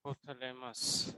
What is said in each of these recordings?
Hypothalamus.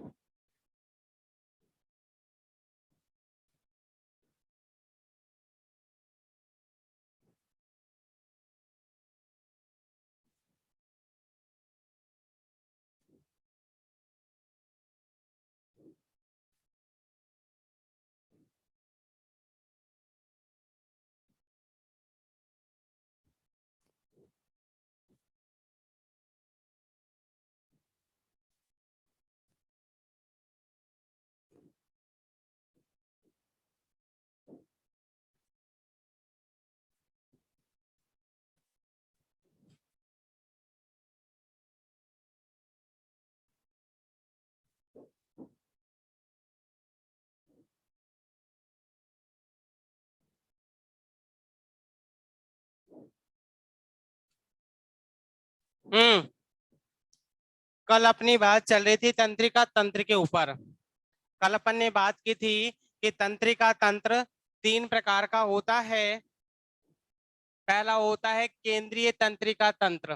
हम्म। कल अपनी बात चल रही थी तंत्रिका तंत्र के ऊपर। कल अपन ने बात की थी कि तंत्रिका तंत्र तीन प्रकार का होता है। पहला होता है केंद्रीय तंत्रिका तंत्र,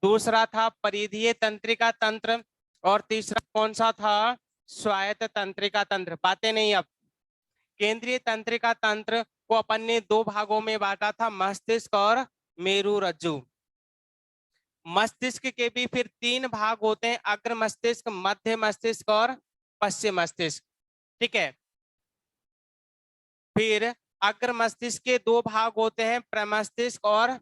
दूसरा था परिधीय तंत्रिका तंत्र, और तीसरा कौन सा था? स्वायत्त तंत्रिका तंत्र। बातें नहीं अब। केंद्रीय तंत्रिका तंत्र को अपन ने दो भागों में बांटा था, मस्तिष्क और मेरु रज्जु। मस्तिष्क के भी फिर तीन भाग होते हैं, अग्र मस्तिष्क, मध्य मस्तिष्क और पश्चिम मस्तिष्क। ठीक है। फिर अग्र मस्तिष्क के दो भाग होते हैं, प्रमस्तिष्क और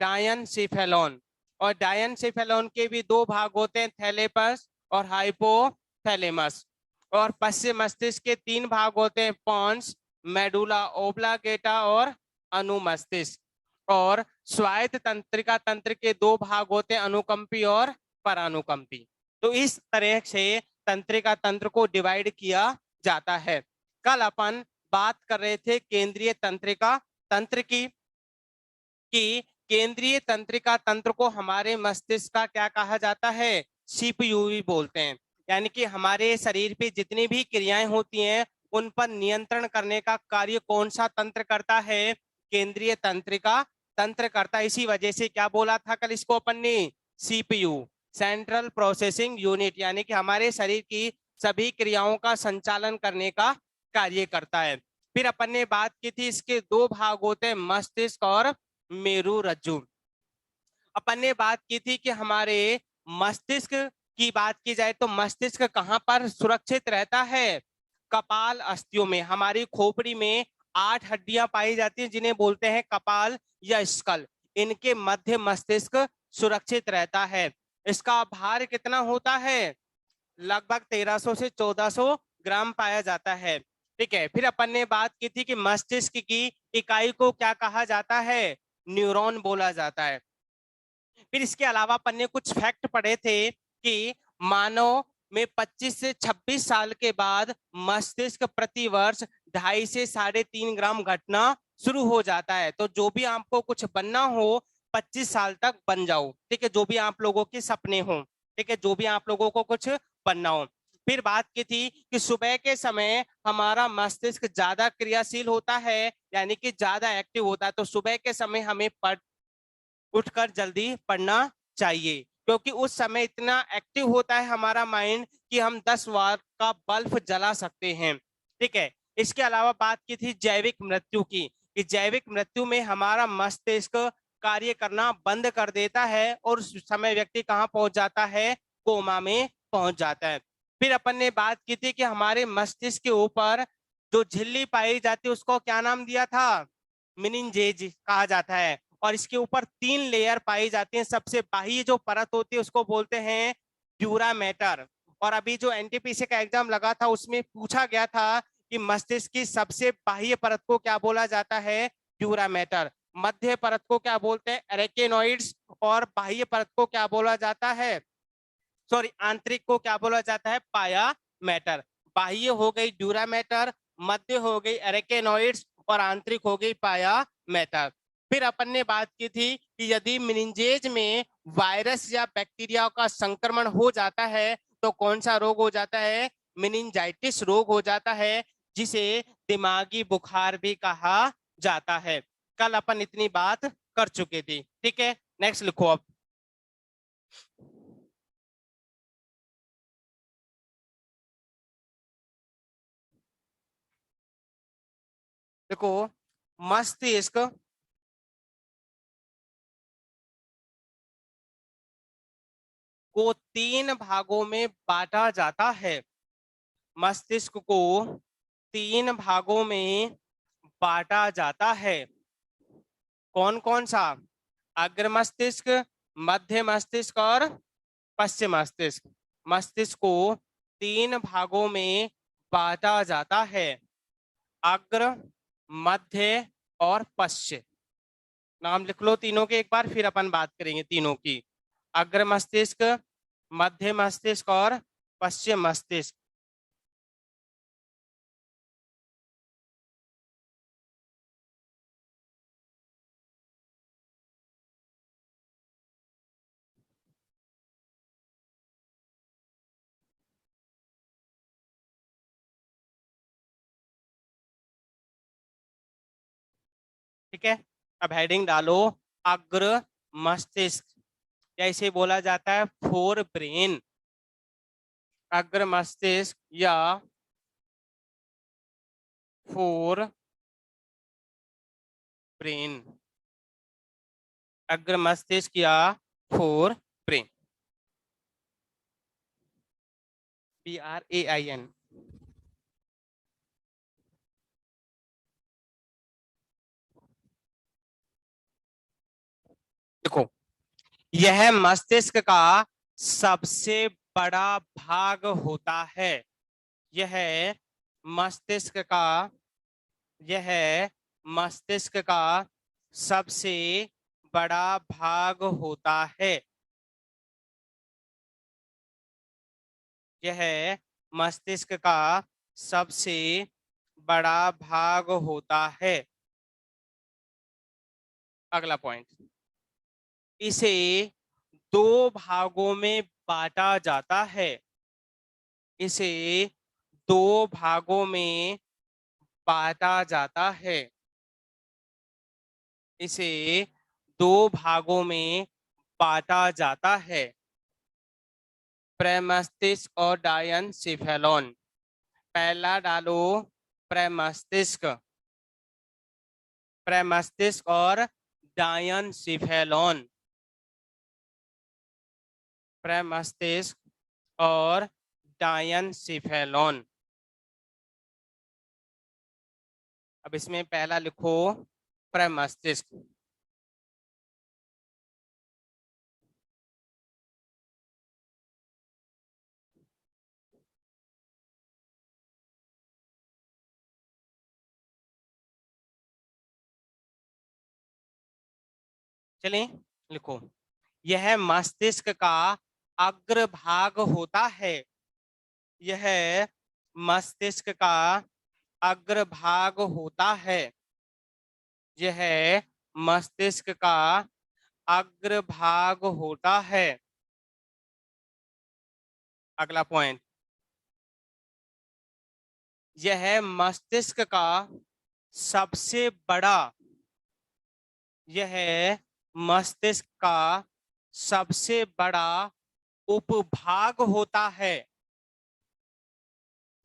डायनसेफेलॉन। और डायनसेफेलॉन के भी दो भाग होते हैं, थैलेपस और हाइपोथैलेमस। और पश्चिम मस्तिष्क के तीन भाग होते हैं, पॉन्स, मेडुला ओब्लांगेटा और अनुमस्तिष्क। और स्वायत्त तंत्रिका तंत्र के दो भाग होते हैं, अनुकंपी और परानुकंपी। तो इस तरह से तंत्रिका तंत्र को डिवाइड किया जाता है। कल अपन बात कर रहे थे केंद्रीय तंत्रिका तंत्र की, कि केंद्रीय तंत्रिका तंत्र को हमारे मस्तिष्क का क्या कहा जाता है? सीपीयू भी बोलते हैं। यानी कि हमारे शरीर पे जितनी भी क्रियाएं होती हैं उन पर नियंत्रण करने का कार्य कौन सा तंत्र करता है? केंद्रीय तंत्रिका तंत्र करता है। इसी वजह से क्या बोला था कल इसको अपन ने? सीपीयू, सेंट्रल प्रोसेसिंग यूनिट, यानी कि हमारे शरीर की सभी क्रियाओं का संचालन करने का कार्य करता है। फिर अपन ने बात की थी इसके दो भाग होते हैं, मस्तिष्क और मेरु रज्जु। अपन ने बात की थी कि हमारे मस्तिष्क की बात की जाए तो मस्तिष्क कहाँ पर सुरक्षित रहता है? कपाल अस्थियों में। हमारी खोपड़ी में 8 हड्डियां पाई जाती हैं जिन्हें बोलते हैं कपाल या स्कल। इनके मध्य मस्तिष्क सुरक्षित रहता है। इसका भार कितना होता है? लगभग 1300 से 1400 ग्राम पाया जाता है। ठीक है। फिर अपन ने बात की थी कि मस्तिष्क की इकाई को क्या कहा जाता है? न्यूरॉन बोला जाता है। फिर इसके अलावा अपन ने कुछ फैक्ट पढ़े थे कि मानव में 25 से 26 साल के बाद मस्तिष्क प्रति वर्ष 2.5 से 3.5 ग्राम घटना शुरू हो जाता है। तो जो भी आपको कुछ बनना हो 25 साल तक बन जाओ। ठीक है। जो भी आप लोगों के सपने हो, ठीक है, जो भी आप लोगों को कुछ बनना हो। फिर बात की थी कि सुबह के समय हमारा मस्तिष्क ज्यादा क्रियाशील होता है, यानी कि ज्यादा एक्टिव होता है। तो सुबह के समय हमें उठकर जल्दी पढ़ना चाहिए, क्योंकि उस समय इतना एक्टिव होता है हमारा माइंड कि हम 10 वाट का बल्ब जला सकते हैं। ठीक है। इसके अलावा बात की थी जैविक मृत्यु की, कि जैविक मृत्यु में हमारा मस्तिष्क कार्य करना बंद कर देता है और उस समय व्यक्ति कहाँ पहुंच जाता है? कोमा में पहुंच जाता है। फिर अपन ने बात की थी कि हमारे मस्तिष्क के ऊपर जो झिल्ली पाई जाती है उसको क्या नाम दिया था? मिनिंजेज कहा जाता है। और इसके ऊपर 3 लेयर पाई जाती हैं। सबसे बाह्य जो परत होती है उसको बोलते हैं ड्यूरा मैटर। और अभी जो एनटीपीसी का एग्जाम लगा था उसमें पूछा गया था कि मस्तिष्क की सबसे बाह्य परत को क्या बोला जाता है? Dura mater. मध्य परत को क्या बोलते हैं? एरेकेनोइड्स। और बाह्य परत को क्या बोला जाता है? सॉरी, आंतरिक को क्या बोला जाता है? पाया मैटर। बाह्य हो गई ड्यूरा मैटर, मध्य हो गई एरेकेनोइड्स, और आंतरिक हो गई पाया मैटर। फिर अपन ने बात की थी कि यदि मेनिंजेज में वायरस या बैक्टीरिया का संक्रमण हो जाता है तो कौन सा रोग हो जाता है? मेनिंजाइटिस रोग हो जाता है, जिसे दिमागी बुखार भी कहा जाता है। कल अपन इतनी बात कर चुके थे। ठीक है। नेक्स्ट लिखो अब। देखो, मस्तिष्क को 3 भागों में बांटा जाता है। मस्तिष्क को 3 भागों में बांटा जाता है। कौन कौन सा? अग्र मस्तिष्क, मध्य मस्तिष्क और पश्चिम मस्तिष्क। मस्तिष्क को 3 भागों में बांटा जाता है, अग्र, मध्य और पश्चिम। नाम लिख लो तीनों के एक बार, फिर अपन बात करेंगे तीनों की। अग्र मस्तिष्क, मध्य मस्तिष्क और पश्चिम मस्तिष्क। ठीक है, अब हेडिंग डालो, अग्र मस्तिष्क, या इसे बोला जाता है फोर ब्रेन। अग्र मस्तिष्क या फोर ब्रेन। अग्र मस्तिष्क या फोर ब्रेन। BRAIN। देखो, यह मस्तिष्क का सबसे बड़ा भाग होता है। यह मस्तिष्क का यह मस्तिष्क का सबसे बड़ा भाग होता है। यह मस्तिष्क का सबसे बड़ा भाग होता है। अगला पॉइंट, इसे 2 भागों में बांटा जाता है। इसे 2 भागों में बांटा जाता है। इसे 2 भागों में बांटा जाता है, प्रमस्तिष्क और डायनसेफेलॉन। पहला डालो प्रमस्तिष्क, प्रमस्तिष्क और डायनसेफेलॉन। प्रमस्तिष्क और डायनसेफेलॉन। अब इसमें पहला लिखो प्रमस्तिष्क। चलिए लिखो, यह मस्तिष्क का अग्रभाग होता है। यह मस्तिष्क का अग्रभाग होता है। यह मस्तिष्क का अग्रभाग होता है। अगला पॉइंट, यह मस्तिष्क का सबसे बड़ा यह मस्तिष्क का सबसे बड़ा उपभाग होता है।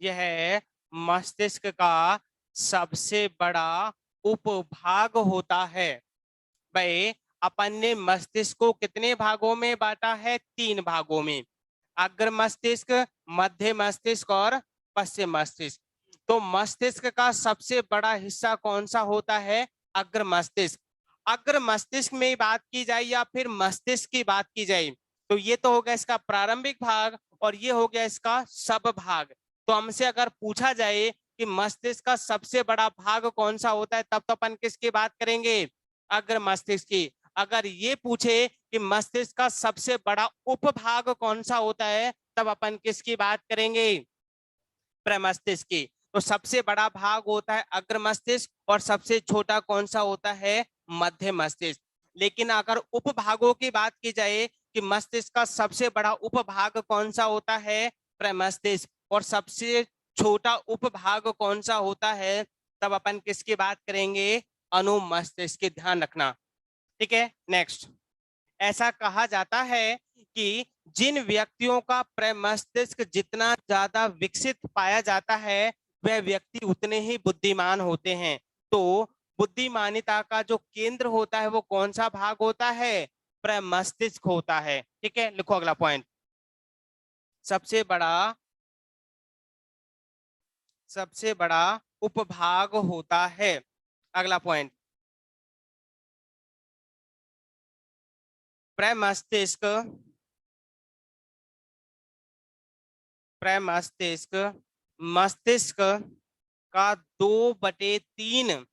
यह मस्तिष्क का सबसे बड़ा उपभाग होता है। भाई, अपन ने मस्तिष्क को कितने भागों में बांटा है? 3 भागों में, अग्र मस्तिष्क, मध्य मस्तिष्क और पश्चिम मस्तिष्क। तो मस्तिष्क का सबसे बड़ा हिस्सा कौन सा होता है? अग्र मस्तिष्क। अग्र मस्तिष्क में बात की जाए या फिर मस्तिष्क की बात की जाए, तो ये तो हो गया इसका प्रारंभिक भाग और ये हो गया इसका सब भाग। तो हमसे अगर पूछा जाए कि मस्तिष्क का सबसे बड़ा भाग कौन सा होता है, तब तो अपन किसकी बात करेंगे? अग्र मस्तिष्क की। अगर ये पूछे कि मस्तिष्क का सबसे बड़ा उपभाग कौन सा होता है, तब अपन किसकी बात करेंगे? प्रमस्तिष्क की। तो सबसे बड़ा भाग होता है अग्र मस्तिष्क और सबसे छोटा कौन सा होता है? मध्य मस्तिष्क। लेकिन अगर उपभागों की बात की जाए कि मस्तिष्क का सबसे बड़ा उपभाग कौन सा होता है? प्रमस्तिष्क। और सबसे छोटा उपभाग कौन सा होता है, तब अपन किसकी बात करेंगे? अनुमस्तिष्क की। ध्यान रखना, ठीक है। नेक्स्ट, ऐसा कहा जाता है कि जिन व्यक्तियों का प्रमस्तिष्क जितना ज्यादा विकसित पाया जाता है, वह व्यक्ति उतने ही बुद्धिमान होते हैं। तो बुद्धिमानिता का जो केंद्र होता है वो कौन सा भाग होता है? प्रमस्तिष्क होता है। ठीक है, लिखो अगला पॉइंट। सबसे बड़ा उपभाग होता है। अगला पॉइंट, प्रमस्तिष्क मस्तिष्क का 2/3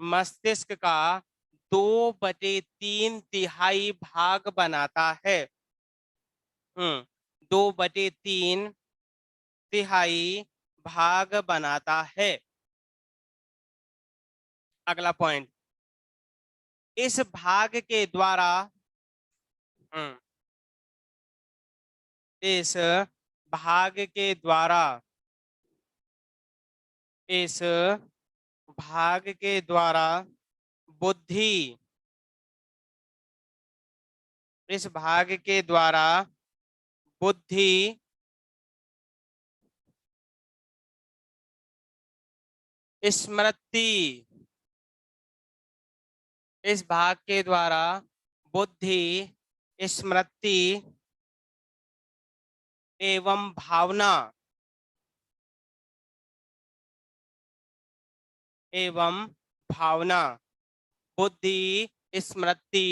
मस्तिष्क का 2/3 तिहाई भाग बनाता है। 2/3 तिहाई भाग बनाता है। अगला पॉइंट, इस भाग के द्वारा हम्म, इस भाग के द्वारा इस भाग के द्वारा बुद्धि इस भाग के द्वारा बुद्धि स्मृति इस भाग के द्वारा बुद्धि स्मृति एवं भावना बुद्धि स्मृति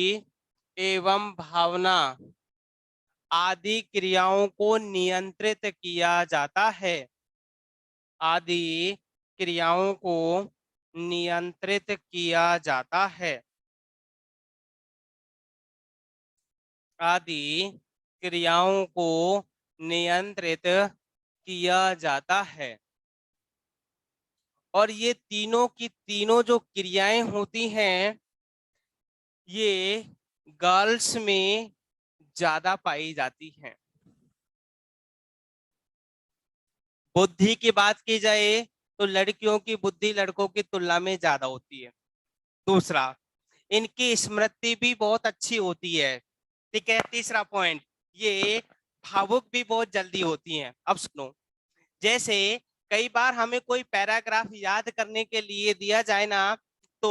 एवं भावना आदि क्रियाओं को नियंत्रित किया जाता है। आदि क्रियाओं को नियंत्रित किया जाता है। आदि क्रियाओं को नियंत्रित किया जाता है। और ये तीनों की तीनों जो क्रियाएं होती हैं ये गर्ल्स में ज्यादा पाई जाती हैं। बुद्धि की बात की जाए तो लड़कियों की बुद्धि लड़कों की तुलना में ज्यादा होती है। दूसरा, इनकी स्मृति भी बहुत अच्छी होती है। ठीक है, तीसरा पॉइंट, ये भावुक भी बहुत जल्दी होती हैं। अब सुनो, जैसे कई बार हमें कोई पैराग्राफ याद करने के लिए दिया जाए ना तो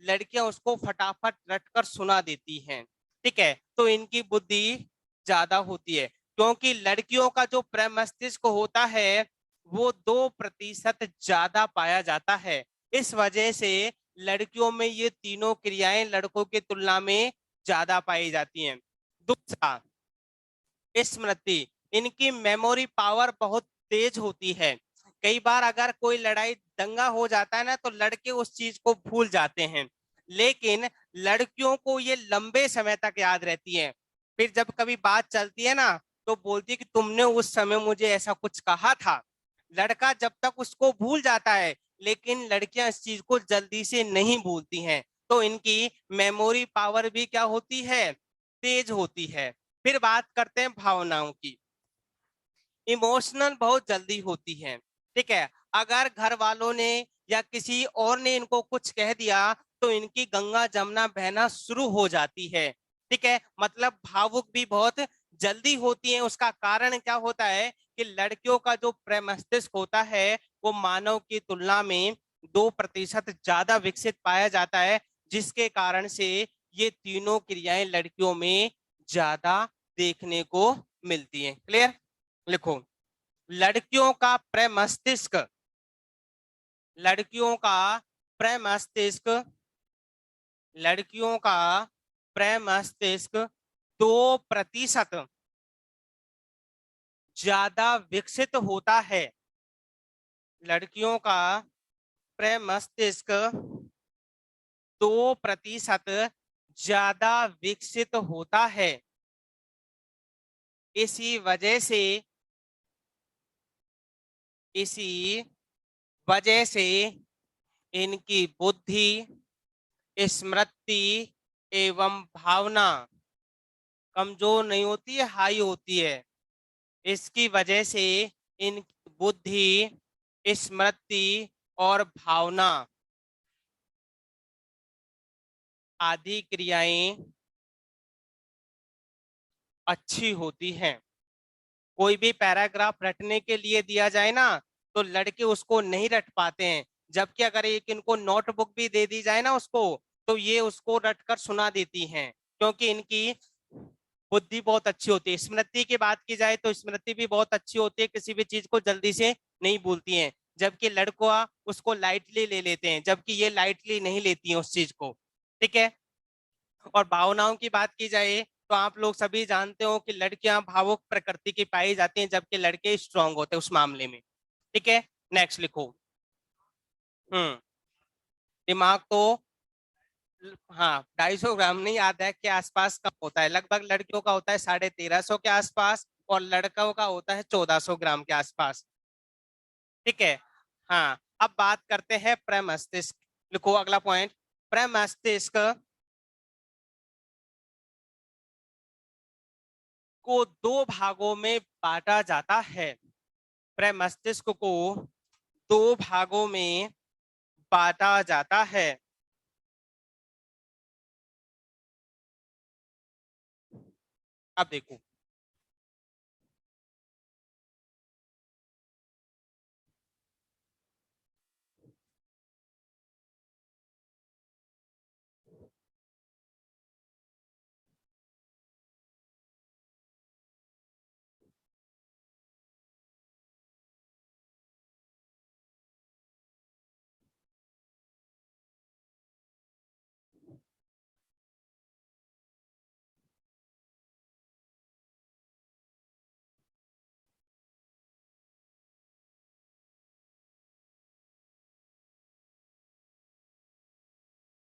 लड़कियां उसको फटाफट रटकर सुना देती हैं। ठीक है, तो इनकी बुद्धि ज्यादा होती है क्योंकि लड़कियों का जो प्रमस्तिष्क होता है वो 2% ज्यादा पाया जाता है। इस वजह से लड़कियों में ये तीनों क्रियाएं लड़कों की तुलना में ज्यादा पाई जाती हैं। दूसरा, स्मृति, इनकी मेमोरी पावर बहुत तेज होती है। कई बार अगर कोई लड़ाई दंगा हो जाता है ना तो लड़के उस चीज को भूल जाते हैं, लेकिन लड़कियों को ये लंबे समय तक याद रहती है। फिर जब कभी बात चलती है ना तो बोलती है कि तुमने उस समय मुझे ऐसा कुछ कहा था। लड़का जब तक उसको भूल जाता है लेकिन लड़कियां इस चीज को जल्दी से नहीं भूलती हैं। तो इनकी मेमोरी पावर भी क्या होती है? तेज होती है। फिर बात करते हैं भावनाओं की। इमोशनल बहुत जल्दी होती है। ठीक है, अगर घर वालों ने या किसी और ने इनको कुछ कह दिया तो इनकी गंगा जमुना बहना शुरू हो जाती है। ठीक है, मतलब भावुक भी बहुत जल्दी होती है। उसका कारण क्या होता है कि लड़कियों का जो प्रमस्तिष्क होता है वो मानव की तुलना में 2% ज्यादा विकसित पाया जाता है, जिसके कारण से ये तीनों क्रियाएं लड़कियों में ज्यादा देखने को मिलती हैं। क्लियर? लिखो, लड़कियों का प्रमस्तिष्क लड़कियों का प्रमस्तिष्क लड़कियों का प्रमस्तिष्क 2% ज्यादा विकसित होता है। लड़कियों का प्रमस्तिष्क 2% ज्यादा विकसित होता है। इसी वजह से इनकी बुद्धि स्मृति एवं भावना कमजोर नहीं होती है, हाई होती है। इसकी वजह से इन बुद्धि स्मृति और भावना आदि क्रियाएं अच्छी होती हैं। कोई भी पैराग्राफ रटने के लिए दिया जाए ना तो लड़के उसको नहीं रट पाते हैं, जबकि अगर एक इनको नोटबुक भी दे दी जाए ना उसको, तो ये उसको रट कर सुना देती हैं, क्योंकि इनकी बुद्धि बहुत अच्छी होती है। स्मृति की बात की जाए तो स्मृति भी बहुत अच्छी होती है, किसी भी चीज को जल्दी से नहीं भूलती हैं, जबकि लड़का उसको लाइटली ले लेते हैं, जबकि ये लाइटली नहीं लेती हैं उस चीज को। ठीक है। और भावनाओं की बात की जाए तो आप लोग सभी जानते हो कि लड़कियां भावुक प्रकृति की पाई जाती हैं, जबकि लड़के स्ट्रांग होते हैं उस मामले में। ठीक है। नेक्स्ट लिखो। दिमाग तो हाँ 250 ग्राम नहीं, आधा के आसपास का होता है, लगभग लड़कियों का होता है 1350 के आसपास, और लड़कों का होता है 1400 ग्राम के आसपास। ठीक है। हाँ, अब बात करते हैं प्रमस्तिष्क। लिखो अगला पॉइंट। प्रमस्तिष्क को दो भागों में बांटा जाता है। प्रमस्तिष्क को दो भागों में बांटा जाता है। अब देखो,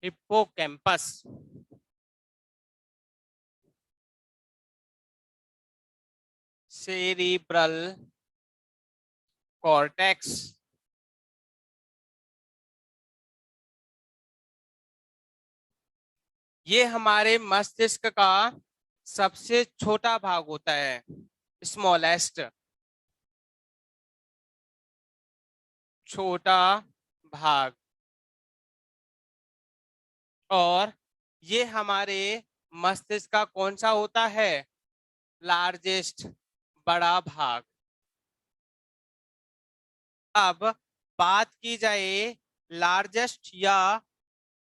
हिप्पोकैम्पस, सेरिब्रल कॉर्टेक्स, ये हमारे मस्तिष्क का सबसे छोटा भाग होता है, स्मॉलेस्ट, छोटा भाग। और ये हमारे मस्तिष्क का कौन सा होता है? लार्जेस्ट, बड़ा भाग। अब बात की जाए लार्जेस्ट या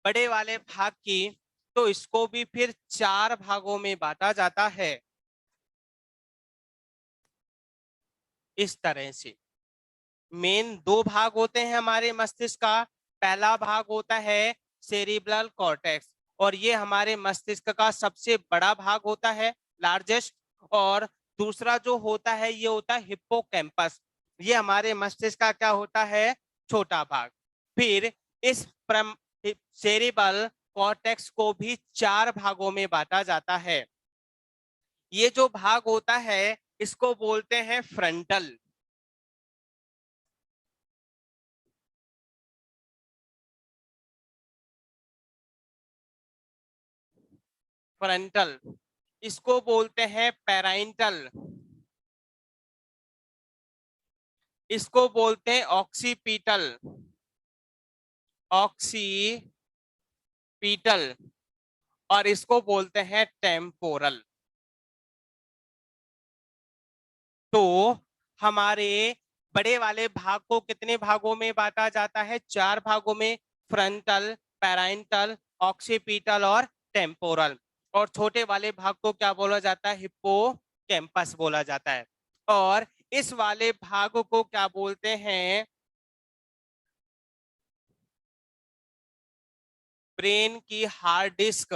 बड़े वाले भाग की, तो इसको भी फिर चार भागों में बांटा जाता है, इस तरह से। मेन दो भाग होते हैं हमारे मस्तिष्क का। पहला भाग होता है सेरिब्रल कॉर्टेक्स, और ये हमारे मस्तिष्क का सबसे बड़ा भाग होता है, लार्जेस्ट। और दूसरा जो होता है ये होता है हिप्पोकैम्पस, ये हमारे मस्तिष्क का क्या होता है? छोटा भाग। फिर इस सेरिब्रल कॉर्टेक्स को भी चार भागों में बांटा जाता है। ये जो भाग होता है इसको बोलते हैं फ्रंटल। फ्रंटल, इसको बोलते हैं पैराइंटल, इसको बोलते हैं ऑक्सीपिटल, ऑक्सीपिटल, और इसको बोलते हैं टेम्पोरल। तो हमारे बड़े वाले भाग को कितने भागों में बांटा जाता है? चार भागों में, फ्रंटल, पैराइंटल, ऑक्सीपिटल और टेम्पोरल। और छोटे वाले भाग को क्या बोला जाता है? हिप्पोकैम्पस बोला जाता है। और इस वाले भाग को क्या बोलते हैं? ब्रेन की हार्ड डिस्क।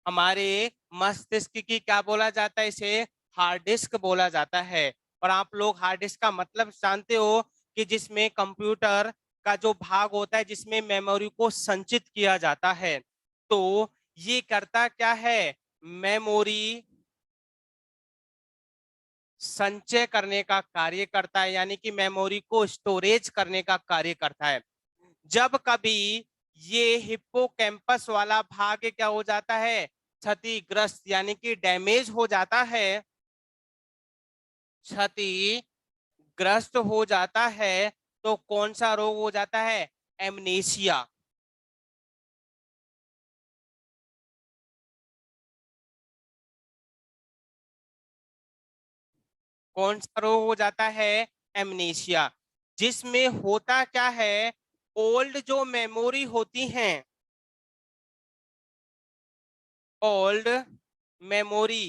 हमारे मस्तिष्क की क्या बोला जाता है? इसे हार्ड डिस्क बोला जाता है। और आप लोग हार्ड डिस्क का मतलब जानते हो कि जिसमें कंप्यूटर का जो भाग होता है, जिसमें मेमोरी को संचित किया जाता है। तो ये करता क्या है? मेमोरी संचय करने का कार्य करता है, यानी कि मेमोरी को स्टोरेज करने का कार्य करता है। जब कभी ये हिप्पोकैम्पस वाला भाग क्या हो जाता है? क्षतिग्रस्त, यानी कि डैमेज हो जाता है, क्षतिग्रस्त हो जाता है, तो कौन सा रोग हो जाता है? एमनेशिया। कौन सा रोग हो जाता है? एमनीशिया। जिसमें होता क्या है, ओल्ड जो मेमोरी होती हैं, ओल्ड मेमोरी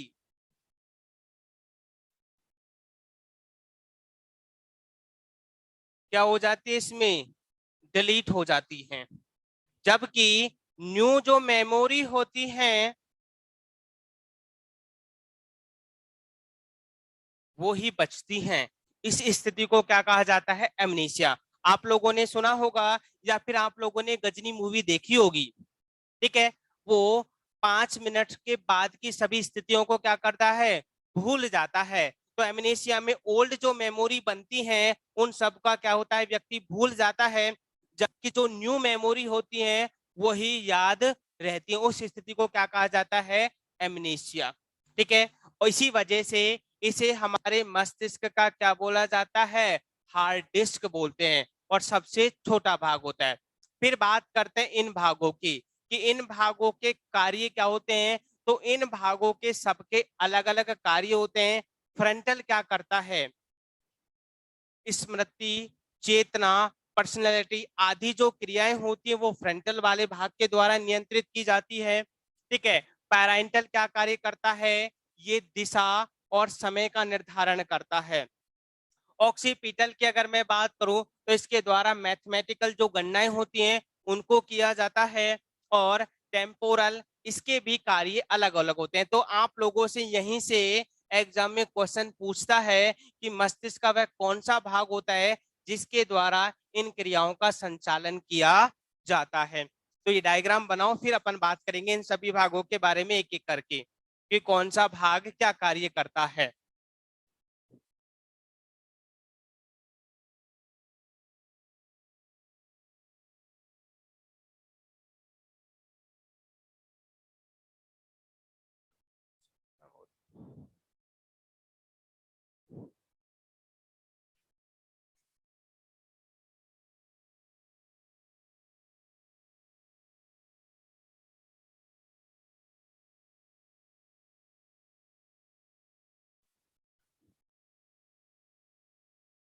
क्या हो जाती है इसमें? डिलीट हो जाती हैं। जबकि न्यू जो मेमोरी होती हैं वो ही बचती हैं। इस स्थिति को क्या कहा जाता है? एमनीशिया। आप लोगों ने सुना होगा या फिर आप लोगों ने गजनी मूवी देखी होगी, ठीक है? वो 5 मिनट के बाद की सभी स्थितियों को क्या करता है? भूल जाता है। तो एमनेसिया में ओल्ड जो मेमोरी बनती है उन सब का क्या होता है? व्यक्ति भूल जाता है, जबकि जो न्यू मेमोरी होती है वही याद रहती है। उस स्थिति को क्या कहा जाता है? एमनेसिया। ठीक है। और इसी वजह से इसे हमारे मस्तिष्क का क्या बोला जाता है? हार्ड डिस्क बोलते हैं, और सबसे छोटा भाग होता है। फिर बात करते हैं इन भागों की, कि इन भागों के कार्य क्या होते हैं। तो इन भागों के सबके अलग अलग कार्य होते हैं। फ्रंटल क्या करता है? स्मृति, चेतना, पर्सनैलिटी आदि जो क्रियाएं होती है वो फ्रंटल वाले भाग के द्वारा नियंत्रित की जाती है। ठीक है। पैराइंटल क्या कार्य करता है? ये दिशा और समय का निर्धारण करता है। ऑक्सीपिटल की अगर मैं बात करूं तो इसके द्वारा मैथमेटिकल जो गणनाएं होती हैं उनको किया जाता है। और टेम्पोरल, इसके भी कार्य अलग अलग होते हैं। तो आप लोगों से यहीं से एग्जाम में क्वेश्चन पूछता है कि मस्तिष्क का वह कौन सा भाग होता है जिसके द्वारा इन क्रियाओं का संचालन किया जाता है। तो ये डायग्राम बनाओ, फिर अपन बात करेंगे इन सभी भागों के बारे में एक एक करके, कि कौन सा भाग क्या कार्य करता है।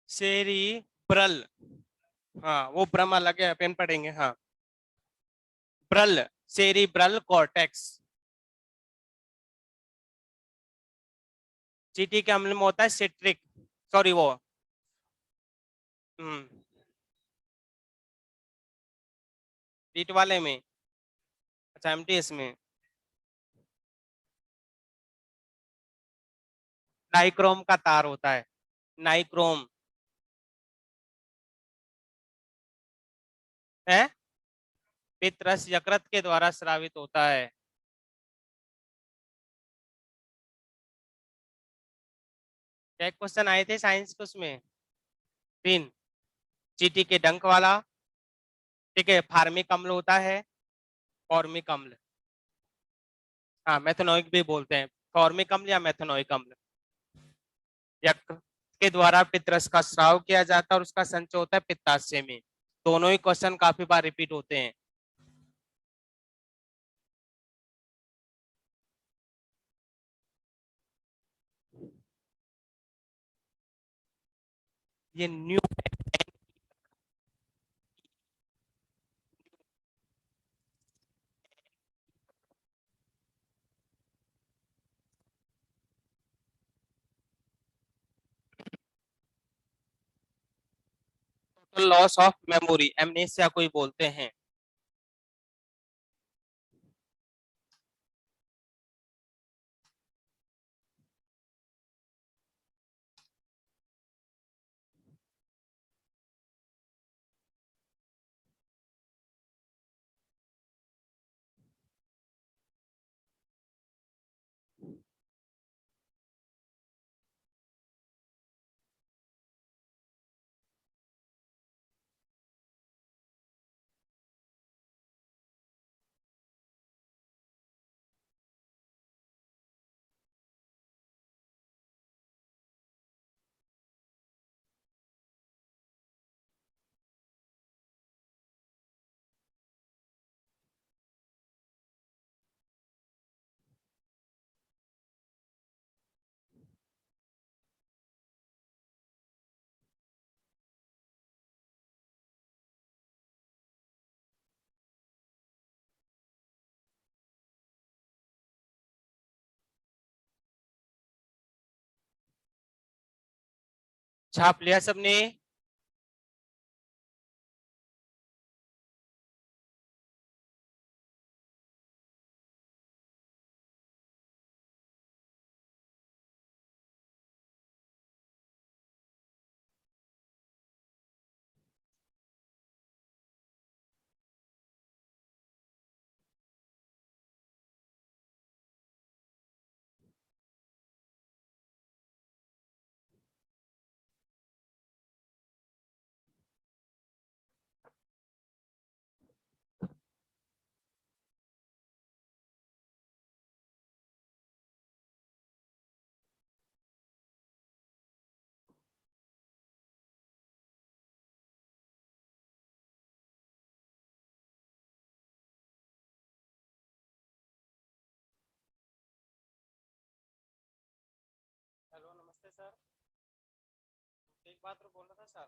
सेरिब्रल, हाँ वो ब्रह्म अलग है, अपन पढ़ेंगे। हाँ, ब्रल, सेरिब्रल कॉर्टेक्स। चींटी के अम्ल में होता है सिट्रिक, सॉरी वो, हम्म, टीट वाले में। अच्छा, एमटीएस में नाइक्रोम का तार होता है, नाइक्रोम है, पित्त रस यकृत के द्वारा स्रावित होता है। क्या क्वेश्चन आए थे साइंस के उसमें? 3। चींटी के डंक वाला, ठीक है। फार्मिक अम्ल होता है, फॉर्मिक अम्ल, हाँ मेथनोइक भी बोलते हैं, फॉर्मिक अम्ल या मेथनोइक अम्ल। यकृत के द्वारा पित्तरस का स्राव किया जाता है और उसका संचय होता है पित्ताशय में। दोनों ही क्वेश्चन काफी बार रिपीट होते हैं। ये new loss of memory, amnesia को ही बोलते हैं। छाप लिया सबने? हेलो, नमस्ते सर। एक बात तो बोल रहा था सर,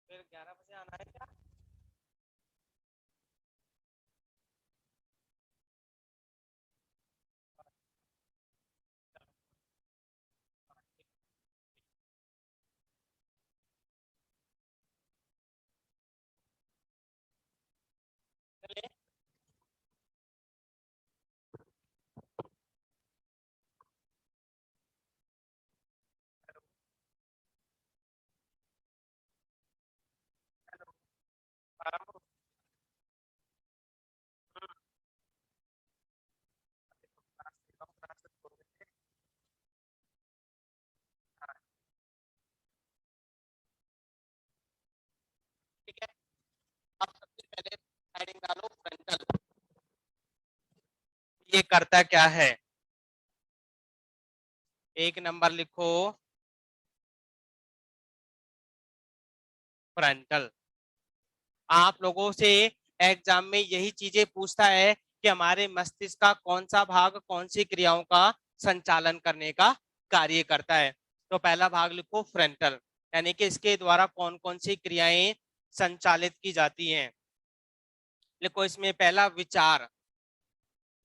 फिर 11 बजे आना है क्या? चलिए। आराम हो। ठीक है, अब सबसे पहले हेडिंग डालो फ्रंटल। ये करता क्या है? एक नंबर लिखो फ्रंटल। आप लोगों से एग्जाम में यही चीजें पूछता है कि हमारे मस्तिष्क का कौन सा भाग कौन सी क्रियाओं का संचालन करने का कार्य करता है। तो पहला भाग लिखो फ्रंटल, यानी कि इसके द्वारा कौन कौन सी क्रियाएं संचालित की जाती हैं। लिखो इसमें पहला विचार।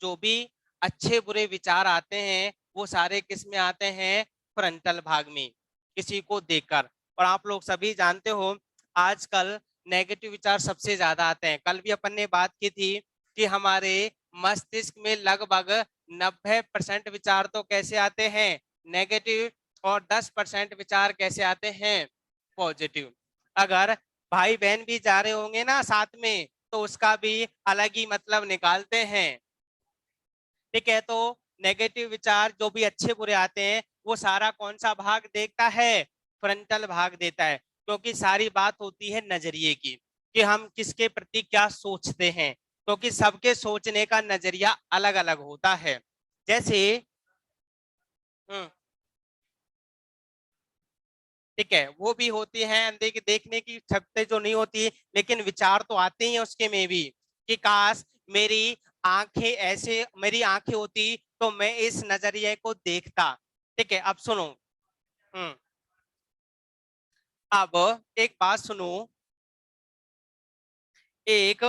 जो भी अच्छे बुरे विचार आते हैं वो सारे किस में आते हैं? फ्रंटल भाग में, किसी को देखकर। और आप लोग सभी जानते हो आजकल नेगेटिव विचार सबसे ज्यादा आते हैं। कल भी अपन ने बात की थी कि हमारे मस्तिष्क में लगभग 90% विचार तो कैसे आते हैं? नेगेटिव। और 10% विचार कैसे आते हैं? पॉजिटिव। अगर भाई बहन भी जा रहे होंगे ना साथ में तो उसका भी अलग ही मतलब निकालते हैं। ठीक है, तो नेगेटिव विचार जो भी अच्छे बुरे आते हैं वो सारा कौन सा भाग देखता है? फ्रंटल भाग देता है। क्योंकि सारी बात होती है नजरिए की, कि हम किसके प्रति क्या सोचते हैं। क्योंकि सबके सोचने का नजरिया अलग अलग होता है। जैसे हम्म, ठीक है, वो भी होती है अंधे की देखने की शक्ति जो नहीं होती, लेकिन विचार तो आते ही हैं उसके में भी, कि काश मेरी आंखें ऐसे मेरी आंखें होती तो मैं इस नजरिए को देखता। ठीक है, अब सुनो। हम्म अब एक बात सुनो। एक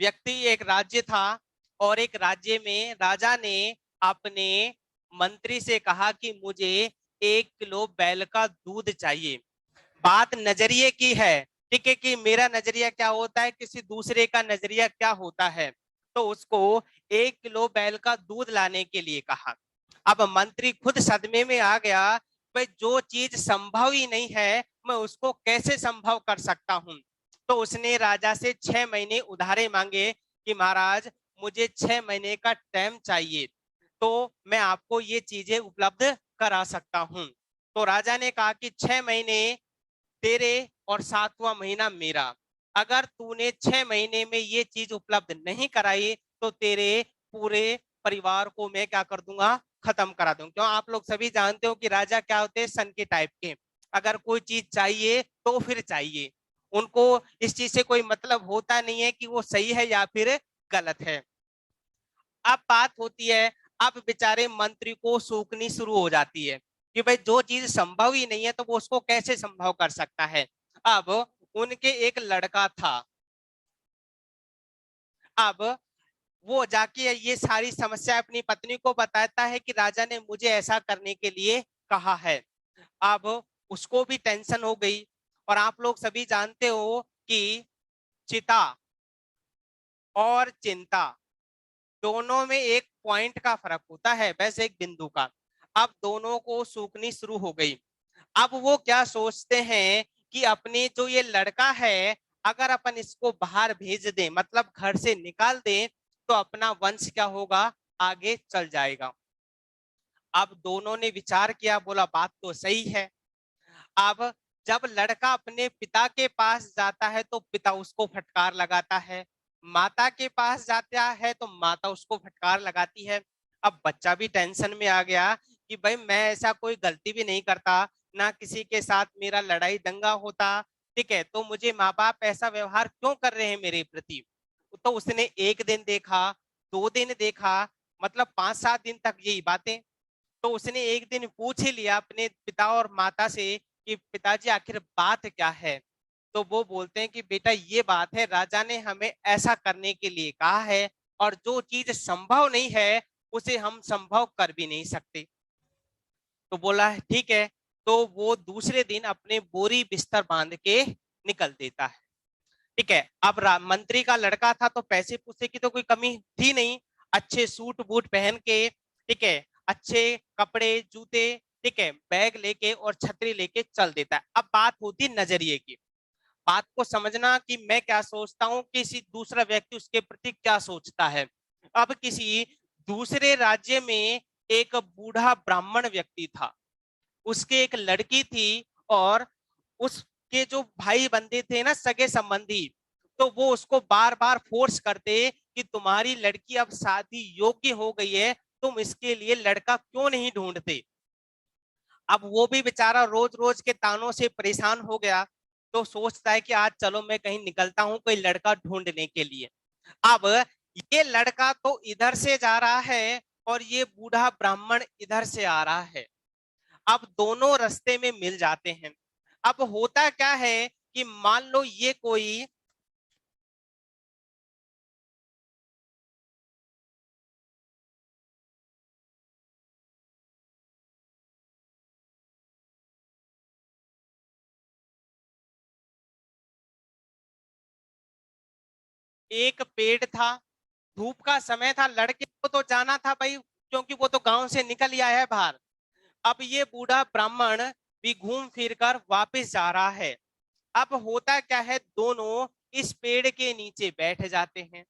व्यक्ति, एक राज्य था, और एक राज्य में राजा ने अपने मंत्री से कहा कि मुझे 1 किलो बैल का दूध चाहिए। बात नजरिए की है। ठीक है, कि मेरा नजरिया क्या होता है, किसी दूसरे का नजरिया क्या होता है। तो उसको 1 किलो बैल का दूध लाने के लिए कहा। अब मंत्री खुद सदमे में आ गया। भाई, जो चीज संभव ही नहीं है मैं उसको कैसे संभव कर सकता हूं। तो उसने राजा से 6 महीने उधारे मांगे कि महाराज मुझे 6 महीने का टाइम चाहिए, तो मैं आपको ये चीजें उपलब्ध करा सकता हूं। तो राजा ने कहा कि 6 महीने तेरे और 7वां महीना मेरा। अगर तूने 6 महीने में ये चीज उपलब्ध नहीं कराई तो तेरे पूरे परिवार को मैं क्या कर दूंगा? खत्म करा दूंगा। क्यों? आप लोग सभी जानते हो कि राजा क्या होते हैं? सन के टाइप के। अगर कोई चीज चाहिए तो फिर चाहिए। उनको इस चीज से कोई मतलब होता नहीं है कि वो सही है या फिर गलत है। अब बात होती है, अब बेचारे मंत्री को सूखनी शुरू हो जाती है कि भाई जो चीज संभव ही नहीं है तो वो उसको कैसे संभव कर सकता है। अब उनके एक लड़का था। अब वो जाके ये सारी समस्या अपनी पत्नी को बताता है कि राजा ने मुझे ऐसा करने के लिए कहा है। अब उसको भी टेंशन हो गई। और आप लोग सभी जानते हो कि चिता और चिंता दोनों में एक पॉइंट का फर्क होता है, बस एक बिंदु का। अब दोनों को सूखनी शुरू हो गई। अब वो क्या सोचते हैं कि अपने जो ये लड़का है, अगर अपन इसको बाहर भेज दें, मतलब घर से निकाल दें, तो अपना वंश क्या होगा, आगे चल जाएगा। अब दोनों ने विचार किया, बोला बात तो सही है। अब जब लड़का अपने पिता के पास जाता है तो पिता उसको फटकार लगाता है, माता के पास जाता है तो माता उसको फटकार लगाती है। अब बच्चा भी टेंशन में आ गया कि भाई मैं ऐसा कोई गलती भी नहीं करता, ना किसी के साथ मेरा लड़ाई दंगा होता, ठीक है, तो मुझे माँ बाप ऐसा व्यवहार क्यों कर रहे हैं मेरे प्रति। तो उसने एक दिन देखा, 2 दिन देखा, मतलब 5-7 दिन तक यही बातें। तो उसने एक दिन पूछ ही लिया अपने पिता और माता से कि पिताजी आखिर बात क्या है। तो वो बोलते हैं कि बेटा ये बात है, राजा ने हमें ऐसा करने के लिए कहा है, और जो चीज संभव नहीं है उसे हम संभव कर भी नहीं सकते। तो बोला ठीक है। तो वो दूसरे दिन अपने बोरी बिस्तर बांध के निकल देता है। ठीक है, अब मंत्री का लड़का था तो पैसे पूसे की तो कोई कमी थी नहीं। अच्छे सूट बूट पहन के, ठीक है, अच्छे कपड़े जूते, ठीक है, बैग लेके और छतरी लेके चल देता है। अब बात होती नजरिए की। बात को समझना कि मैं क्या सोचता हूँ, किसी दूसरा व्यक्ति उसके प्रति क्या सोचता है। अब किसी दूसरे राज्य में एक बूढ़ा ब्राह्मण व्यक्ति था, उसके एक लड़की थी, और उसके जो भाई बंधे थे ना, सगे संबंधी, तो वो उसको बार बार फोर्स करते कि तुम्हारी लड़की अब शादी योग्य हो गई है, तुम इसके लिए लड़का क्यों नहीं ढूंढते। अब वो भी बेचारा रोज रोज के तानों से परेशान हो गया, तो सोचता है कि आज चलो मैं कहीं निकलता हूँ कोई लड़का ढूंढने के लिए। अब ये लड़का तो इधर से जा रहा है और ये बूढ़ा ब्राह्मण इधर से आ रहा है। अब दोनों रास्ते में मिल जाते हैं। अब होता क्या है कि मान लो ये कोई एक पेड़ था, धूप का समय था, लड़के को तो जाना था भाई, क्योंकि वो तो गांव से निकल ही आया है बाहर। अब ये बूढ़ा ब्राह्मण भी घूम फिर कर वापिस जा रहा है। अब होता क्या है, दोनों इस पेड़ के नीचे बैठ जाते हैं।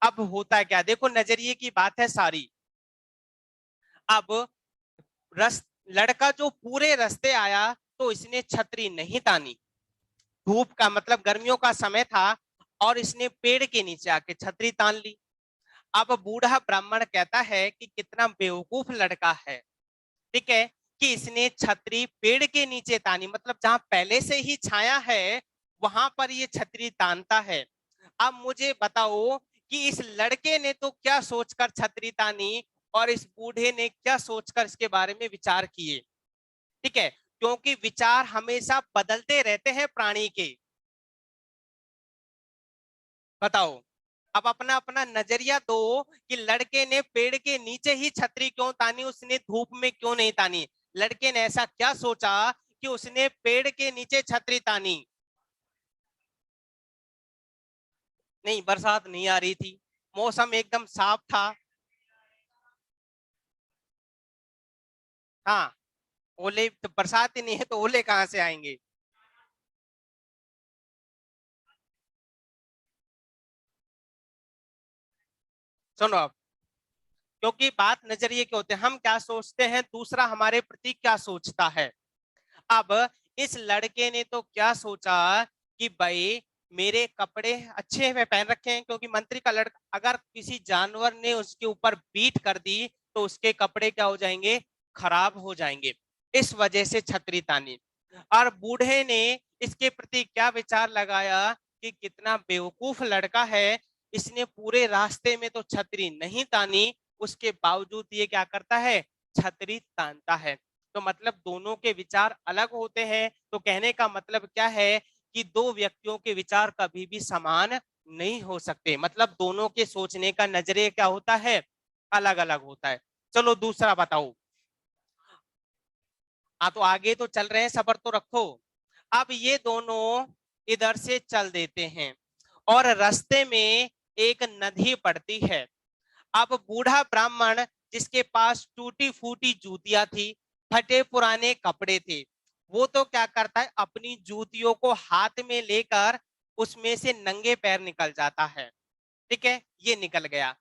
अब होता क्या, देखो नजरिए की बात है सारी। अब रस लड़का जो पूरे रास्ते आया तो इसने छतरी नहीं तानी, धूप का मतलब गर्मियों का समय था, और इसने पेड़ के नीचे आके छतरी तान ली। अब बूढ़ा ब्राह्मण कहता है कि कितना बेवकूफ लड़का है, ठीक है, कि इसने छतरी पेड़ के नीचे तानी, मतलब जहां पहले से ही छाया है वहां पर ये छतरी तानता है। अब मुझे बताओ कि इस लड़के ने तो क्या सोचकर छतरी तानी, और इस बूढ़े ने क्या सोचकर इसके बारे में विचार किए। ठीक है, क्योंकि विचार हमेशा बदलते रहते हैं प्राणी के। बताओ, अब अपना अपना नजरिया दो कि लड़के ने पेड़ के नीचे ही छतरी क्यों तानी, उसने धूप में क्यों नहीं तानी। लड़के ने ऐसा क्या सोचा कि उसने पेड़ के नीचे छतरी तानी। नहीं, बरसात नहीं आ रही थी, मौसम एकदम साफ था। हाँ, ओले तो बरसात ही नहीं है तो ओले कहाँ से आएंगे। सुनो अब, क्योंकि बात नजरिए के होते हैं, हम क्या सोचते हैं, दूसरा हमारे प्रति क्या सोचता है। अब इस लड़के ने तो क्या सोचा कि भाई मेरे कपड़े अच्छे में पहन रखे हैं, क्योंकि मंत्री का लड़का, अगर किसी जानवर ने उसके ऊपर बीट कर दी तो उसके कपड़े क्या हो जाएंगे, खराब हो जाएंगे। इस वजह से छतरी तानी। और बूढ़े ने इसके प्रति क्या विचार लगाया कि कितना बेवकूफ लड़का है, इसने पूरे रास्ते में तो छतरी नहीं तानी, उसके बावजूद ये क्या करता है, छतरी तानता है। तो मतलब दोनों के विचार अलग होते हैं। तो कहने का मतलब क्या है कि दो व्यक्तियों के विचार कभी भी समान नहीं हो सकते, मतलब दोनों के सोचने का नजरिया क्या होता है, अलग अलग होता है। चलो दूसरा बताओ। हाँ तो आगे तो चल रहे हैं, सब्र तो रखो। अब ये दोनों इधर से चल देते हैं और रास्ते में एक नदी पड़ती है। अब बूढ़ा ब्राह्मण जिसके पास टूटी फूटी जूतियां थी, फटे पुराने कपड़े थे, वो तो क्या करता है, अपनी जूतियों को हाथ में लेकर उसमें से नंगे पैर निकल जाता है। ठीक है, ये निकल गया।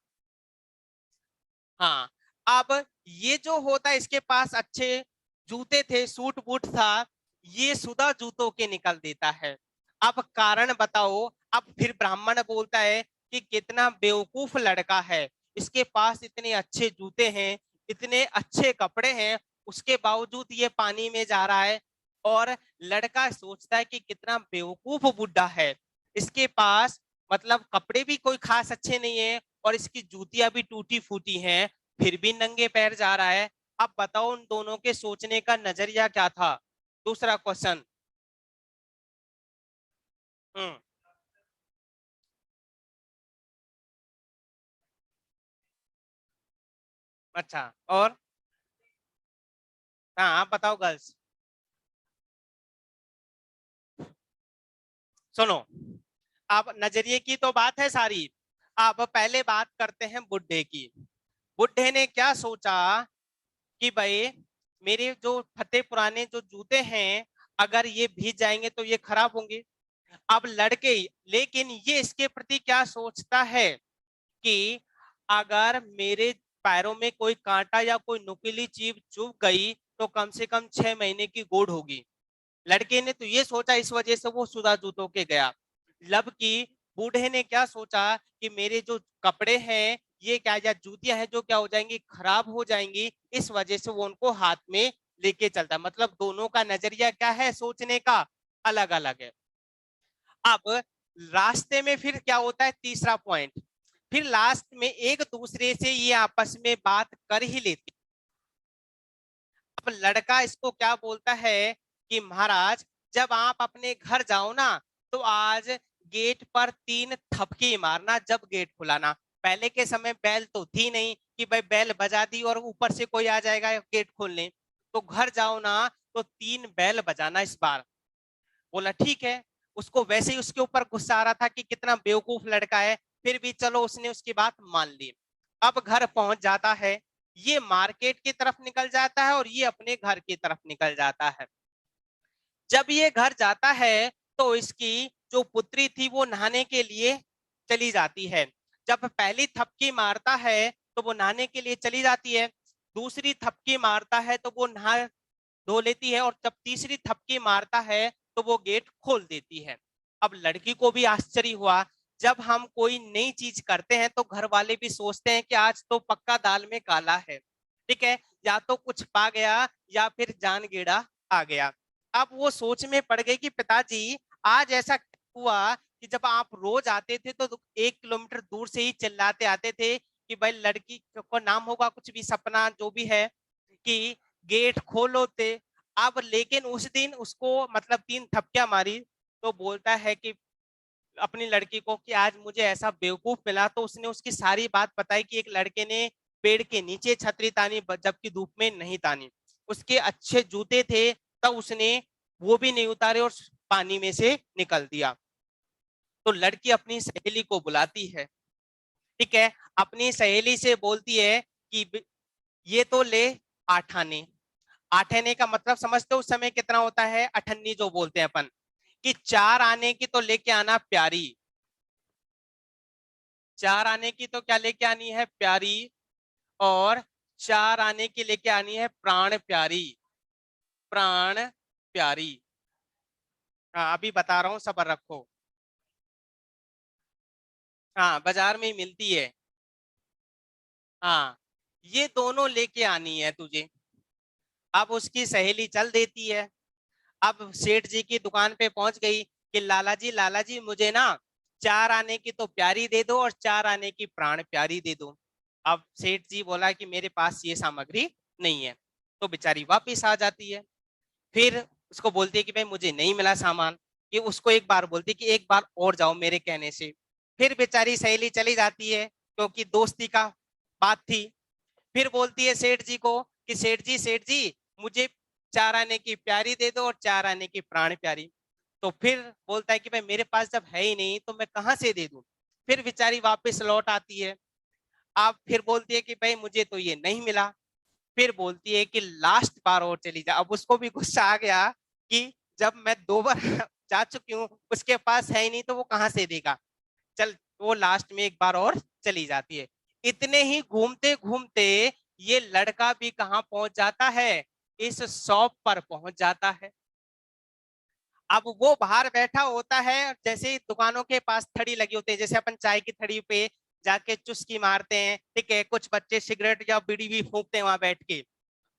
हाँ, अब ये जो होता है, इसके पास अच्छे जूते थे, सूट बूट था, ये सुधा जूतों के निकल देता है। अब कारण बताओ। अब फिर ब्राह्मण बोलता है कि कितना बेवकूफ लड़का है, इसके पास इतने अच्छे जूते हैं, इतने अच्छे कपड़े हैं, उसके बावजूद ये पानी में जा रहा है। और लड़का सोचता है कि कितना बेवकूफ बुड्ढा है, इसके पास मतलब कपड़े भी कोई खास अच्छे नहीं है और इसकी जूतियां भी टूटी फूटी हैं, फिर भी नंगे पैर जा रहा है। अब बताओ उन दोनों के सोचने का नजरिया क्या था। दूसरा क्वेश्चन। हम्म। अच्छा, और हाँ आप बताओ गर्ल्स। सुनो, अब नजरिए की तो बात है सारी, अब पहले बात करते हैं बुड्ढे की। बुड्ढे ने क्या सोचा कि भाई मेरे जो फटे पुराने जो जूते हैं, अगर ये भीग जाएंगे तो ये खराब होंगे। अब लड़के, लेकिन ये इसके प्रति क्या सोचता है कि अगर मेरे पैरों में कोई कांटा या कोई नुकीली चीज चुभ गई तो कम से कम 6 महीने की गोड होगी। लड़के ने तो ये सोचा, इस वजह से वो सुधा जूतों के गया। जबकि बूढ़े ने क्या सोचा कि मेरे जो कपड़े हैं ये क्या, या जूतियां हैं जो क्या हो जाएंगी, खराब हो जाएंगी, इस वजह से वो उनको हाथ में लेके चलता है। मतलब दोनों का नजरिया क्या है, सोचने का अलग अलग है। अब रास्ते में फिर क्या होता है, तीसरा पॉइंट, फिर लास्ट में एक दूसरे से ये आपस में बात कर ही लेते। अब लड़का इसको क्या बोलता है कि महाराज, जब आप अपने घर जाओ ना, तो आज गेट पर 3 थपकी मारना जब गेट खुलाना। पहले के समय बैल तो थी नहीं कि भाई बैल बजा दी और ऊपर से कोई आ जाएगा गेट खोलने। तो घर जाओ ना तो 3 बैल बजाना इस बार। बोला ठीक है। उसको वैसे ही उसके ऊपर गुस्सा आ रहा था कि कितना बेवकूफ लड़का है, फिर भी चलो उसने उसकी बात मान ली। अब घर पहुंच जाता है, ये मार्केट की तरफ निकल जाता है और ये अपने घर की तरफ निकल जाता है। जब ये घर जाता है तो इसकी जो पुत्री थी वो नहाने के लिए चली जाती है। जब पहली थपकी मारता है तो वो नहाने के लिए चली जाती है, दूसरी थपकी मारता है तो वो नहा धो लेती है, और जब तीसरी थपकी मारता है तो वो गेट खोल देती है। अब लड़की को भी आश्चर्य हुआ। जब हम कोई नई चीज करते हैं तो घर वाले भी सोचते हैं कि आज तो पक्का दाल में काला है। ठीक है, या तो कुछ पा गया या फिर जान गेड़ा आ गया। अब वो सोच में पड़ गई कि पिताजी, आज ऐसा हुआ कि जब आप रोज आते थे तो 1 किलोमीटर दूर से ही चिल्लाते आते थे कि भाई लड़की को नाम होगा कुछ भी, सपना जो भी है, कि गेट खोलो थे। अब लेकिन उस दिन उसको मतलब 3 थपकियां मारी तो बोलता है कि अपनी लड़की को कि आज मुझे ऐसा बेवकूफ मिला। तो उसने उसकी सारी बात बताई कि एक लड़के ने पेड़ के नीचे छतरी तानी जबकि धूप में नहीं तानी, उसके अच्छे जूते थे, तब उसने वो भी नहीं उतारे और पानी में से निकल दिया। तो लड़की अपनी सहेली को बुलाती है। ठीक है, अपनी सहेली से बोलती है कि ये तो ले 8 आने। 8 आने का मतलब समझते हो उस समय कितना होता है, अठन्नी जो बोलते हैं अपन, कि 4 आने की तो लेके आना प्यारी। 4 आने की तो क्या लेके आनी है, प्यारी। और 4 आने की लेके आनी है प्राण प्यारी। प्राण प्यारी। हाँ अभी बता रहा हूँ, सब्र रखो। हाँ बाजार में ही मिलती है। हाँ, ये दोनों लेके आनी है तुझे। अब उसकी सहेली चल देती है। अब सेठ जी की दुकान पे पहुंच गई कि लाला जी मुझे ना 4 आने की तो प्यारी दे दो और 4 आने की प्राण प्यारी दे दो। अब सेठ जी बोला कि मेरे पास ये सामग्री नहीं है। तो बेचारी वापिस आ जाती है। फिर उसको बोलती है कि भाई मुझे नहीं मिला सामान। ये उसको एक बार बोलती है कि एक बार और जाओ मेरे कहने से। फिर बेचारी सहेली चली जाती है क्योंकि दोस्ती का बात थी। फिर बोलती है सेठ जी को कि सेठ जी मुझे चार आने की प्यारी दे दो और चार आने की प्राण प्यारी। तो फिर बोलता है कि भाई मेरे पास जब है ही नहीं तो मैं कहां से दे दूं। फिर बेचारी वापस लौट आती है। आप फिर बोलती है कि भाई मुझे तो ये नहीं मिला। फिर बोलती है कि लास्ट बार और चली जा। अब उसको भी गुस्सा आ गया कि जब मैं 2 बार जा चुकी हूँ, उसके पास है ही नहीं तो वो कहां से देगा। चल, वो लास्ट में एक बार और चली जाती है। इतने ही घूमते घूमते ये लड़का भी कहां पहुंच जाता है, इस शॉप पर पहुंच जाता है। अब वो बाहर बैठा होता है, जैसे ही दुकानों के पास थड़ी लगी होती है, जैसे अपन चाय की थड़ी पे जाके चुस्की मारते हैं, ठीक है, कुछ बच्चे सिगरेट या बीड़ी भी फूंकते हैं वहां बैठ के।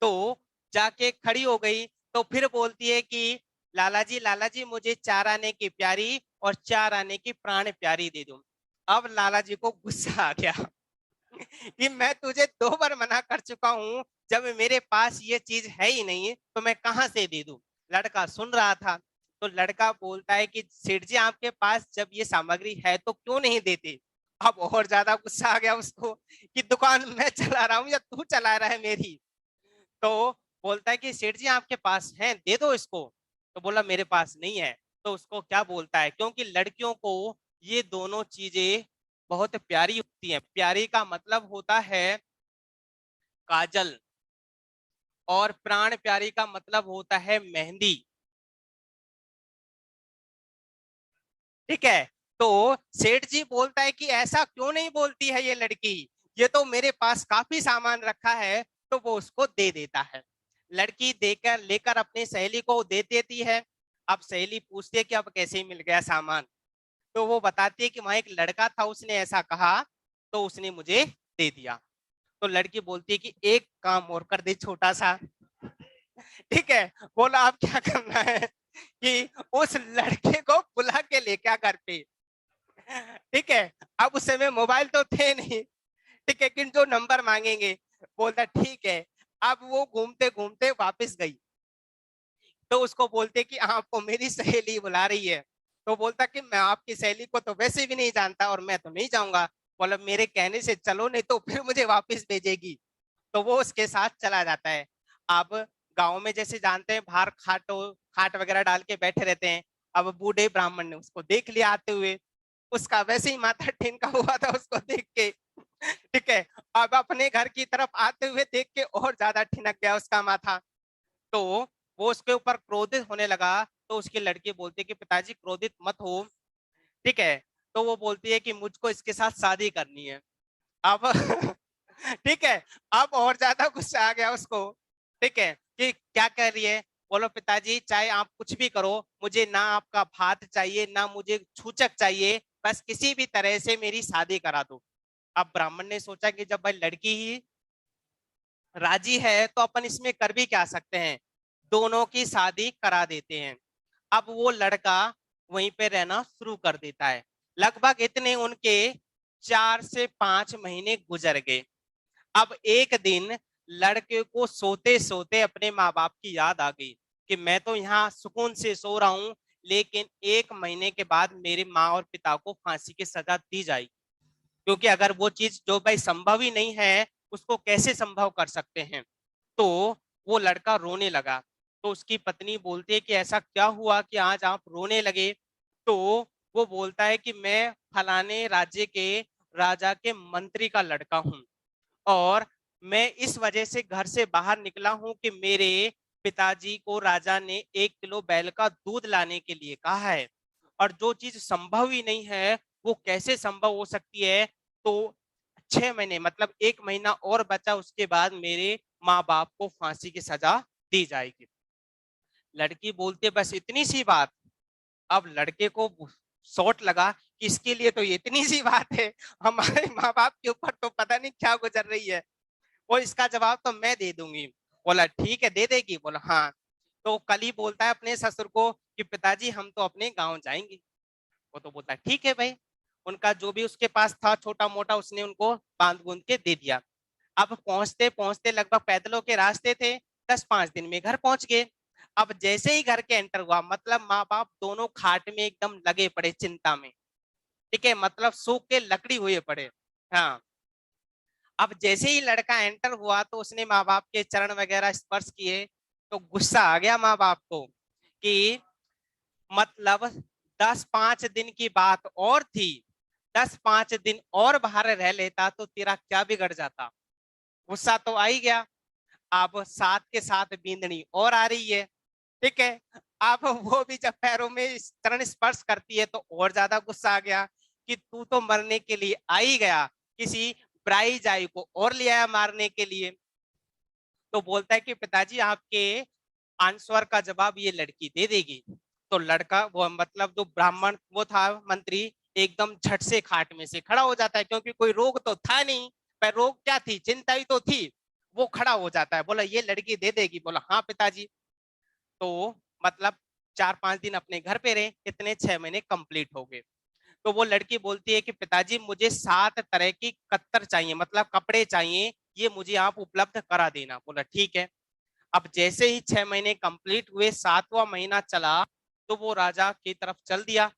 तो जाके खड़ी हो गई। तो फिर बोलती है कि लाला जी मुझे 4 आने की प्यारी और 4 आने की प्राण प्यारी दे दो। अब लाला जी को गुस्सा आ गया कि मैं तुझे 2 बार मना कर चुका हूं, जब मेरे पास ये चीज है ही नहीं तो मैं कहां से दे दूं। लड़का सुन रहा था। तो लड़का बोलता है कि सेठ जी आपके पास जब ये सामग्री है तो क्यों नहीं देते। अब और ज्यादा गुस्सा आ गया उसको कि दुकान मैं चला रहा हूँ या तू चला रहा है मेरी। तो बोलता है कि सेठ जी आपके पास है, दे दो इसको। तो बोला मेरे पास नहीं है। तो उसको क्या बोलता है, क्योंकि लड़कियों को ये दोनों चीजें बहुत प्यारी होती हैं। प्यारी का मतलब होता है काजल, और प्राण प्यारी का मतलब होता है मेहंदी। ठीक है। तो सेठ जी बोलता है कि ऐसा क्यों नहीं बोलती है ये लड़की, ये तो मेरे पास काफी सामान रखा है। तो वो उसको दे देता है। लड़की देकर लेकर अपनी सहेली को दे देती है। अब सहेली पूछती है कि अब कैसे मिल गया सामान। तो वो बताती है कि वहां एक लड़का था, उसने ऐसा कहा तो उसने मुझे दे दिया। तो लड़की बोलती है कि एक काम और कर दे छोटा सा। ठीक है। बोला आप क्या करना है कि उस लड़के को बुला के लेके आ घर पे। ठीक है। अब उस समय मोबाइल तो थे नहीं। ठीक है, कि जो नंबर मांगेंगे। बोलता ठीक है। अब वो घूमते घूमते वापस गई। तो उसको बोलते कि आपको मेरी सहेली बुला रही है। तो बोलता कि मैं आपकी सहेली को तो वैसे भी नहीं जानता और मैं तो नहीं जाऊंगा। बोला मेरे कहने से चलो, नहीं तो फिर मुझे वापस भेजेगी। तो वो उसके साथ चला जाता है। अब गांव में जैसे जानते हैं बाहर खाट वगैरह डाल के बैठे रहते हैं। अब बूढ़े ब्राह्मण ने उसको देख लिया आते हुए। उसका वैसे ही माथा ठिनका हुआ था उसको देख के। ठीक है। अब अपने घर की तरफ आते हुए देख के और ज्यादा ठिनक गया उसका माथा। तो वो उसके ऊपर क्रोधित होने लगा। तो उसकी लड़की बोलती है कि पिताजी क्रोधित मत हो। ठीक है। तो वो बोलती है कि मुझको इसके साथ शादी करनी है। अब ठीक है। अब और ज्यादा गुस्सा आ गया उसको। ठीक है, कि क्या कह रही है। बोलो पिताजी चाहे आप कुछ भी करो, मुझे ना आपका भात चाहिए ना मुझे छूचक चाहिए, बस किसी भी तरह से मेरी शादी करा दो। अब ब्राह्मण ने सोचा कि जब भाई लड़की ही राजी है तो अपन इसमें कर भी क्या सकते हैं, दोनों की शादी करा देते हैं। अब वो लड़का वहीं पे रहना शुरू कर देता है। लगभग इतने उनके 4 से 5 महीने गुजर गए। अब एक दिन लड़के को सोते सोते अपने माँ बाप की याद आ गई कि मैं तो यहाँ सुकून से सो रहा हूँ, लेकिन 1 महीने के बाद मेरे माँ और पिता को फांसी की सजा दी जाएगी। क्योंकि अगर वो चीज जो भाई संभव ही नहीं है, उसको कैसे संभव कर सकते हैं। तो वो लड़का रोने लगा। तो उसकी पत्नी बोलती है कि ऐसा क्या हुआ कि आज आप रोने लगे। तो वो बोलता है कि मैं फलाने राज्य के राजा के मंत्री का लड़का हूँ, और मैं इस वजह से घर से बाहर निकला हूं कि मेरे पिताजी को राजा ने 1 किलो बैल का दूध लाने के लिए कहा है। और जो चीज संभव ही नहीं है वो कैसे संभव हो सकती है। तो 6 महीने मतलब 1 महीना और बचा, उसके बाद मेरे माँ बाप को फांसी की सजा दी जाएगी। लड़की बोलती है बस इतनी सी बात। अब लड़के को शॉट लगा कि इसके लिए तो ये इतनी सी बात है, हमारे माँ बाप के ऊपर तो पता नहीं क्या गुजर रही है। वो इसका जवाब तो मैं दे दूंगी। बोला ठीक है, दे देगी। बोला हाँ। तो कल ही बोलता है अपने ससुर को कि पिताजी हम तो अपने गांव जाएंगे। वो तो बोलता है ठीक है भाई। उनका जो भी उसके पास था छोटा मोटा उसने उनको बांध बूंद के दे दिया। अब पहुंचते पहुंचते लगभग पैदलों के रास्ते थे, 10-5 दिन में घर पहुंच गए। अब जैसे ही घर के एंटर हुआ, मतलब माँ बाप दोनों खाट में एकदम लगे पड़े चिंता में। ठीक है, मतलब सूख के लकड़ी हुए पड़े। हाँ। अब जैसे ही लड़का एंटर हुआ तो उसने माँ बाप के चरण वगैरह स्पर्श किए। तो गुस्सा आ गया माँ बाप को कि मतलब 10-5 दिन की बात और थी, 10-5 दिन और बाहर रह लेता तो तेरा क्या बिगड़ जाता। गुस्सा तो आ ही गया। अब साथ के साथ बींदनी और आ रही है, ठीक है। अब वो भी जब पैरों में चरण स्पर्श करती है तो और ज्यादा गुस्सा आ गया कि तू तो मरने के लिए आ ही गया, किसी ब्राइज आई को और ले आया मारने के लिए। तो बोलता है कि पिताजी आपके आंसर का जवाब ये लड़की दे देगी। तो लड़का वो मतलब जो ब्राह्मण वो था मंत्री, एकदम झट से खाट में से खड़ा हो जाता है, क्योंकि कोई रोग तो था नहीं, पर रोग क्या थी, चिंता ही तो थी। वो खड़ा हो जाता है, बोला ये लड़की दे देगी, बोला हाँ पिताजी। तो मतलब 4-5 दिन अपने घर पे रहे, कितने 6 महीने कंप्लीट हो गए। तो वो लड़की बोलती है कि पिताजी मुझे 7 तरह की कत्तर चाहिए, मतलब कपड़े चाहिए, ये मुझे आप उपलब्ध करा देना। बोला ठीक है। अब जैसे ही 6 महीने कंप्लीट हुए, 7वां महीना चला, तो वो राजा की तरफ चल दिया।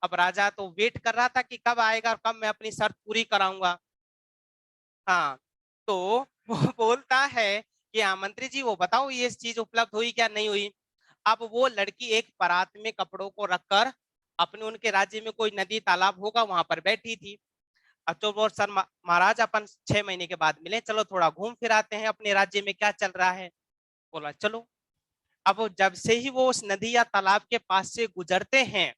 अब राजा तो वेट कर रहा था कि कब आएगा और कब मैं अपनी शर्त पूरी कराऊंगा। हाँ, तो वो बोलता है कि हाँ मंत्री जी, वो बताओ ये चीज उपलब्ध हुई क्या नहीं हुई। अब वो लड़की एक परात में कपड़ों को रखकर अपने उनके राज्य में कोई नदी तालाब होगा वहां पर बैठी थी। अब तो वो सर महाराज अपन 6 महीने के बाद मिले, चलो थोड़ा घूम फिर आते हैं, अपने राज्य में क्या चल रहा है। बोला चलो। अब जब से ही वो उस नदी या तालाब के पास से गुजरते हैं,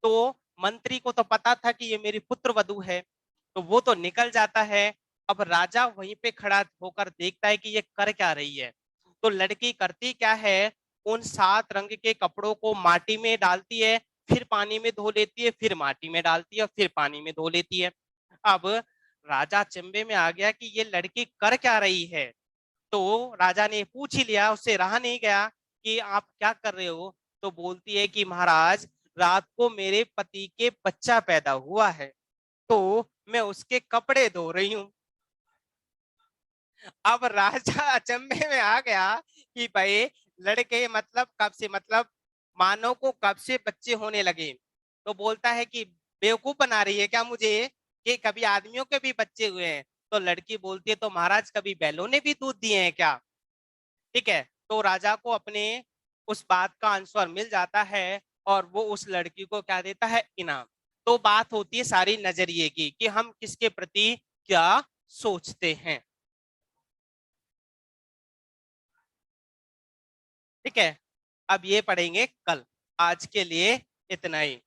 तो मंत्री को तो पता था कि ये मेरी पुत्र वधू है, तो वो तो निकल जाता है। अब राजा वहीं पे खड़ा होकर देखता है कि ये कर क्या रही है। तो लड़की करती क्या है, उन 7 रंग के कपड़ों को माटी में डालती है, फिर पानी में धो लेती है, फिर माटी में डालती है, फिर पानी में धो लेती है। अब राजा चिंबे में आ गया कि ये लड़की कर क्या रही है। तो राजा ने पूछ ही लिया, उससे रहा नहीं गया कि आप क्या कर रहे हो। तो बोलती है कि महाराज, रात को मेरे पति के बच्चा पैदा हुआ है, तो मैं उसके कपड़े धो रही हूँ। अब राजा अचंभे में आ गया कि भाई लड़के मतलब कब से, मतलब मानव को कब से बच्चे होने लगे। तो बोलता है कि बेवकूफ बना रही है क्या मुझे, कि कभी आदमियों के भी बच्चे हुए हैं। तो लड़की बोलती है तो महाराज कभी बैलों ने भी दूध दिए हैं क्या। ठीक है। तो राजा को अपने उस बात का आंसर मिल जाता है, और वो उस लड़की को क्या देता है, इनाम। तो बात होती है सारी नजरिए की कि हम किसके प्रति क्या सोचते हैं। ठीक है। अब ये पढ़ेंगे कल। आज के लिए इतना ही।